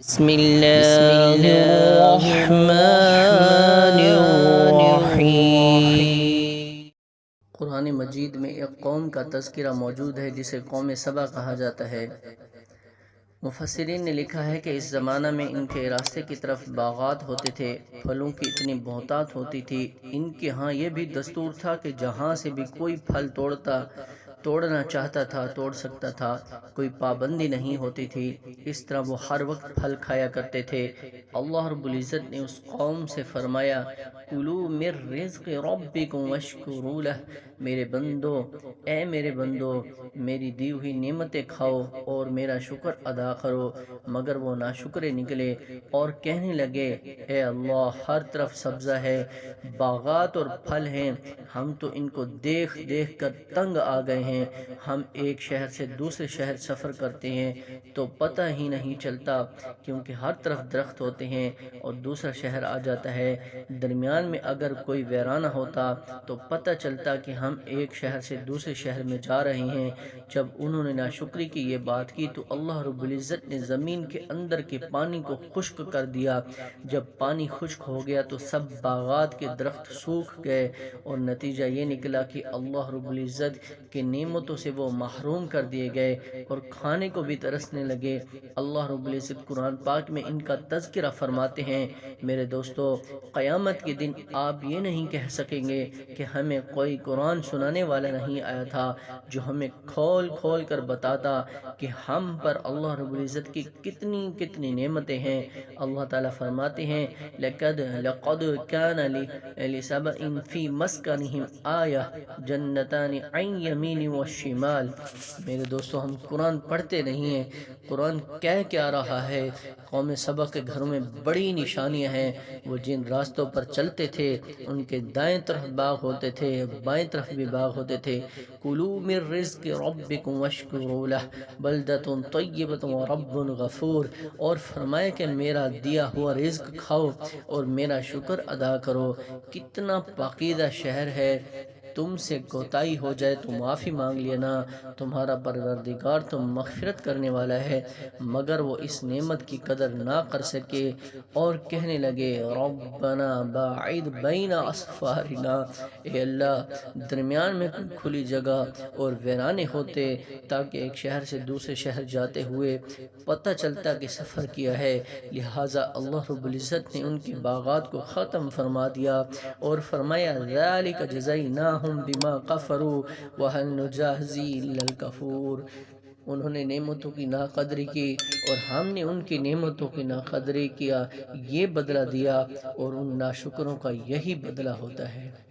بسم اللہ الرحمن الرحیم۔ قرآن مجید میں ایک قوم کا تذکرہ موجود ہے جسے قوم سبا کہا جاتا ہے۔ مفسرین نے لکھا ہے کہ اس زمانہ میں ان کے راستے کی طرف باغات ہوتے تھے، پھلوں کی اتنی بہتات ہوتی تھی۔ ان کے ہاں یہ بھی دستور تھا کہ جہاں سے بھی کوئی پھل توڑنا چاہتا تھا توڑ سکتا تھا، کوئی پابندی نہیں ہوتی تھی۔ اس طرح وہ ہر وقت پھل کھایا کرتے تھے۔ اللہ رب العزت نے اس قوم سے فرمایا، کُلُوا مِن رِزْقِ رَبِّکُمْ وَاشْکُرُوا لَہ، میرے بندو میری دی ہوئی نعمتیں کھاؤ اور میرا شکر ادا کرو۔ مگر وہ ناشکرے نکلے اور کہنے لگے، اے اللہ، ہر طرف سبزہ ہے، باغات اور پھل ہیں، ہم تو ان کو دیکھ دیکھ کر تنگ آ گئے ہیں۔ ہم ایک شہر سے دوسرے شہر سفر کرتے ہیں تو پتہ ہی نہیں چلتا، کیونکہ ہر طرف درخت ہوتے ہیں اور دوسرا شہر آ جاتا ہے۔ درمیان میں اگر کوئی ویرانہ ہوتا تو پتہ چلتا کہ ہم ایک شہر سے دوسرے شہر میں جا رہے ہیں۔ جب انہوں نے ناشکری کی یہ بات کی تو اللہ رب العزت نے زمین کے اندر کے پانی کو خشک کر دیا۔ جب پانی خشک ہو گیا تو سب باغات کے درخت سوکھ گئے اور نتیجہ یہ نکلا کہ اللہ رب العزت کی نعمتوں سے وہ محروم کر دیے گئے اور کھانے کو بھی ترسنے لگے۔ اللہ رب العزت قرآن پاک میں ان کا تذکرہ فرماتے ہیں، میرے دوستو، قیامت کے دن آپ یہ نہیں کہہ سکیں گے کہ ہمیں کوئی قرآن سنانے والا نہیں آیا تھا جو ہمیں کھول کھول کر بتاتا کہ ہم پر اللہ رب العزت کی کتنی کتنی نعمتیں ہیں۔ اللہ تعالیٰ فرماتے ہیں، لَقَدْ كَانَ لِسَبَإٍ فِي مَسْكَنِهِمْ آیَةٌ جَنَّتَانِ عَنْ یَمِینٍ وَشِمَالٍ۔ میرے دوستو، ہم قرآن پڑھتے نہیں ہیں۔ قرآن کہہ کیا رہا ہے؟ قوم سبا کے گھروں میں بڑی نشانیاں ہیں۔ وہ جن راستوں پر چلتے تھے ان کے دائیں طرف باغ ہوتے تھے، بائیں طرف بھی باغ ہوتے تھے۔ کُلُوا مِن رِزْقِ رَبِّکُمْ وَاشْکُرُوا لَہ بَلْدَۃٌ طَیِّبَۃٌ وَرَبٌّ غَفُورٌ، اور فرمایا کہ میرا دیا ہوا رزق کھاؤ اور میرا شکر ادا کرو۔ کتنا پاکیزہ شہر ہے، تم سے کوتاہی ہو جائے تو معافی مانگ لینا، تمہارا پروردگار تو مغفرت کرنے والا ہے۔ مگر وہ اس نعمت کی قدر نہ کر سکے اور کہنے لگے، ربنا باعد بین اصفارنا، اے اللہ، درمیان میں کوئی کھلی جگہ اور ویرانے ہوتے تاکہ ایک شہر سے دوسرے شہر جاتے ہوئے پتہ چلتا کہ سفر کیا ہے۔ لہٰذا اللہ رب العزت نے ان کے باغات کو ختم فرما دیا اور فرمایا، ذالک جزیناہم بما کفروا وہل نجازی الا الکفور۔ انہوں نے نعمتوں کی ناقدری کی اور ہم نے ان کی نعمتوں کی ناقدری کیا، یہ بدلہ دیا اور ان ناشکروں کا یہی بدلہ ہوتا ہے۔